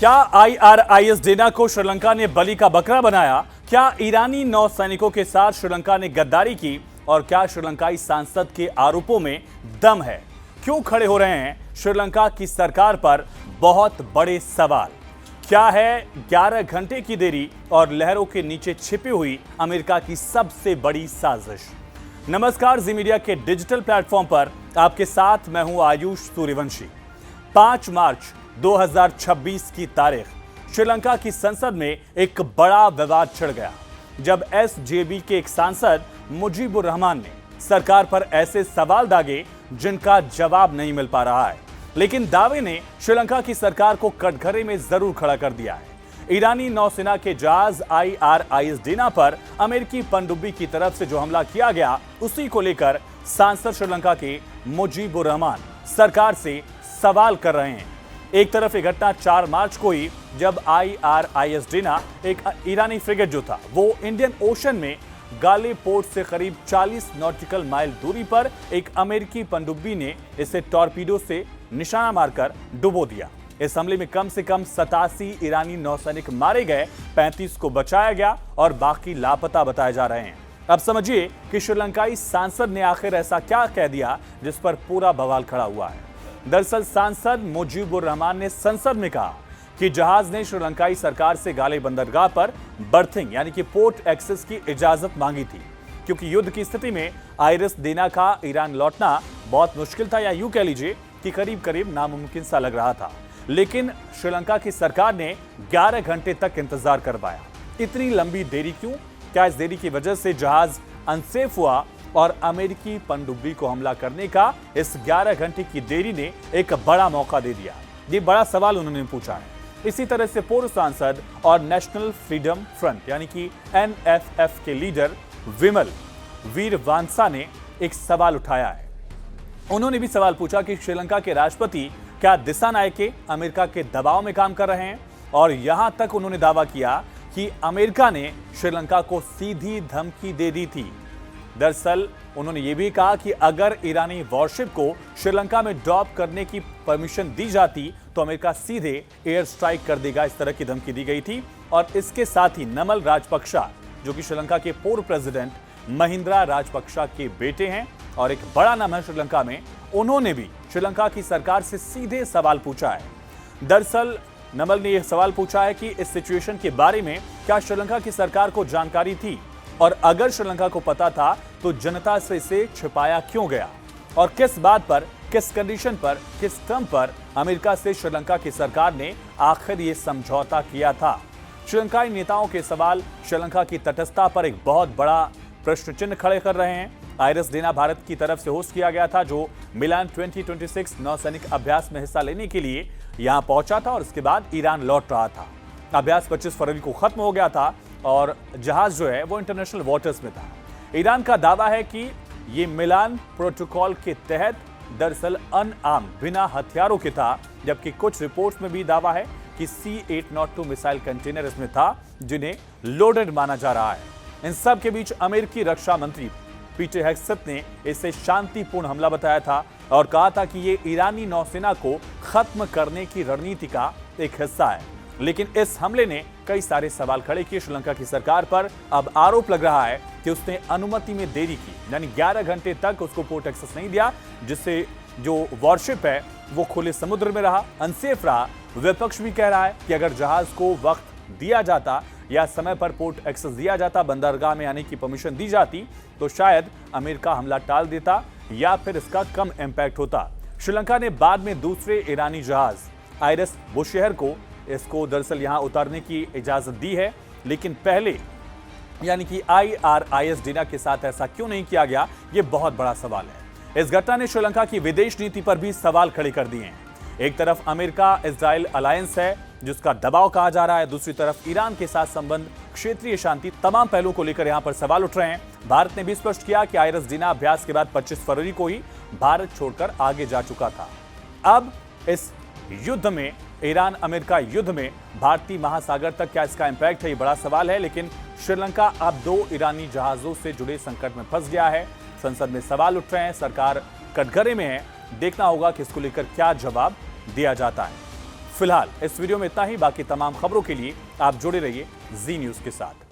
क्या IRIS Dana को श्रीलंका ने बलि का बकरा बनाया? क्या ईरानी नौसैनिकों के साथ श्रीलंका ने गद्दारी की? और क्या श्रीलंकाई सांसद के आरोपों में दम है? क्यों खड़े हो रहे हैं श्रीलंका की सरकार पर बहुत बड़े सवाल? क्या है 11 घंटे की देरी और लहरों के नीचे छिपी हुई अमेरिका की सबसे बड़ी साजिश? नमस्कार, जी मीडिया के डिजिटल प्लेटफॉर्म पर आपके साथ मैं हूं आयुष सूर्यवंशी। 5 मार्च 2026 की तारीख श्रीलंका की संसद में एक बड़ा विवाद छिड़ गया जब SJB के एक सांसद मुजीबुर रहमान ने सरकार पर ऐसे सवाल दागे जिनका जवाब नहीं मिल पा रहा है, लेकिन दावे ने श्रीलंका की सरकार को कटघरे में जरूर खड़ा कर दिया है। ईरानी नौसेना के जहाज IRIS डेना पर अमेरिकी पनडुब्बी की तरफ से जो हमला किया गया, उसी को लेकर सांसद श्रीलंका के मुजीबुर रहमान सरकार से सवाल कर रहे हैं। एक तरफ ये घटना 4 मार्च को ही जब IRIS डेना एक ईरानी फ्रिगेट जो था वो इंडियन ओशन में गाले पोर्ट से करीब 40 नॉटिकल माइल दूरी पर एक अमेरिकी पनडुब्बी ने इसे टॉर्पीडो से निशाना मारकर डुबो दिया। इस हमले में कम से कम 87 ईरानी नौसैनिक मारे गए, 35 को बचाया गया और बाकी लापता बताए जा रहे हैं। अब समझिए कि श्रीलंकाई सांसद ने आखिर ऐसा क्या कह दिया जिस पर पूरा बवाल खड़ा हुआ है। दरअसल सांसद मुजीबुर रहमान ने संसद में कहा कि जहाज ने श्रीलंकाई सरकार से गाले बंदरगाह पर बर्थिंग यानी कि पोर्ट एक्सेस की इजाजत मांगी थी, क्योंकि युद्ध की स्थिति में आइरिस डेना का ईरान लौटना बहुत मुश्किल था, या यूं कह लीजिए कि करीब करीब नामुमकिन सा लग रहा था। लेकिन श्रीलंका की सरकार ने 11 घंटे तक इंतजार करवाया। इतनी लंबी देरी क्यों? क्या इस देरी की वजह से जहाज अनसेफ हुआ और अमेरिकी पनडुब्बी को हमला करने का इस 11 घंटे की देरी ने एक बड़ा मौका दे दिया? ये बड़ा सवाल उन्होंने पूछा है। इसी तरह से पूर्व सांसद और नेशनल फ्रीडम फ्रंट यानी कि NFF के लीडर विमल वीरवांसा ने एक सवाल उठाया है। उन्होंने भी सवाल पूछा कि श्रीलंका के राष्ट्रपति क्या दिशानायके अमेरिका के दबाव में काम कर रहे हैं, और यहां तक उन्होंने दावा किया कि अमेरिका ने श्रीलंका को सीधी धमकी दे दी थी। दरअसल उन्होंने ये भी कहा कि अगर ईरानी वॉरशिप को श्रीलंका में डॉक करने की परमिशन दी जाती तो अमेरिका सीधे एयर स्ट्राइक कर देगा, इस तरह की धमकी दी गई थी। और इसके साथ ही नमल राजपक्षा जो कि श्रीलंका के पूर्व प्रेसिडेंट महिंद्रा राजपक्षा के बेटे हैं और एक बड़ा नाम है श्रीलंका में, उन्होंने भी श्रीलंका की सरकार से सीधे सवाल पूछा है। दरअसल नमल ने यह सवाल पूछा है कि इस सिचुएशन के बारे में क्या श्रीलंका की सरकार को जानकारी थी, और अगर श्रीलंका को पता था तो जनता से इसे छिपाया क्यों गया, और किस बात पर, किस कंडीशन पर, किस टर्म पर अमेरिका से श्रीलंका की सरकार ने आखिर ये समझौता किया था। श्रीलंकाई नेताओं के सवाल श्रीलंका की तटस्थता पर एक बहुत बड़ा प्रश्न चिन्ह खड़े कर रहे हैं। आइरिस डेना भारत की तरफ से होस्ट किया गया था, जो मिलान 2026 नौसैनिक अभ्यास में हिस्सा लेने के लिए यहां पहुंचा था और इसके बाद ईरान लौट रहा था। अभ्यास 25 फरवरी को खत्म हो गया था और जहाज जो है वो इंटरनेशनल वाटर्स में था। ईरान का दावा है कि ये मिलान प्रोटोकॉल के तहत दरअसल अनआर्म बिना हथियारों के था, जबकि कुछ रिपोर्ट्स में भी दावा है कि C-802 मिसाइल कंटेनर इसमें था जिन्हें लोडेड माना जा रहा है। इन सब के बीच अमेरिकी रक्षा मंत्री पीटर हेग्सेथ ने इसे शांतिपूर्ण हमला बताया था और कहा था कि ये ईरानी नौसेना को खत्म करने की रणनीति का एक हिस्सा है। लेकिन इस हमले ने कई सारे सवाल खड़े किए श्रीलंका की सरकार पर। अब आरोप लग रहा है कि उसने अनुमति में देरी की, यानी 11 घंटे तक उसको पोर्ट एक्सेस नहीं दिया, जिससे जो वॉरशिप है वो खुले समुद्र में रहा, अनसेफ रहा। विपक्ष भी कह रहा है कि अगर जहाज को वक्त दिया जाता या समय पर पोर्ट एक्सेस दिया जाता, बंदरगाह में आने की परमिशन दी जाती, तो शायद अमेरिका हमला टाल देता या फिर इसका कम इंपैक्ट होता। श्रीलंका ने बाद में दूसरे ईरानी जहाज आइरिस बुशेहर को इसको दरअसल यहां उतारने की इजाजत दी है, लेकिन पहले यानी कि IRIS डेना के साथ ऐसा क्यों नहीं किया गया, यह बहुत बड़ा सवाल है। इस घटना ने श्रीलंका की विदेश नीति पर भी सवाल खड़े कर दिए हैं। एक तरफ अमेरिका इजराइल अलायंस है जिसका दबाव कहा जा रहा है, दूसरी तरफ ईरान के साथ संबंध, क्षेत्रीय शांति, तमाम पहलुओं को लेकर यहां पर सवाल उठ रहे हैं। भारत ने भी स्पष्ट किया कि आइरिस डेना अभ्यास के बाद 25 फरवरी को ही भारत छोड़कर आगे जा चुका था। अब इस युद्ध में, ईरान अमेरिका युद्ध में भारतीय महासागर तक क्या इसका इंपैक्ट है, ये बड़ा सवाल है। लेकिन श्रीलंका अब 2 ईरानी जहाजों से जुड़े संकट में फंस गया है। संसद में सवाल उठ रहे हैं, सरकार कटघरे में है। देखना होगा कि इसको लेकर क्या जवाब दिया जाता है। फिलहाल इस वीडियो में इतना ही। बाकी तमाम खबरों के लिए आप जुड़े रहिए जी न्यूज के साथ।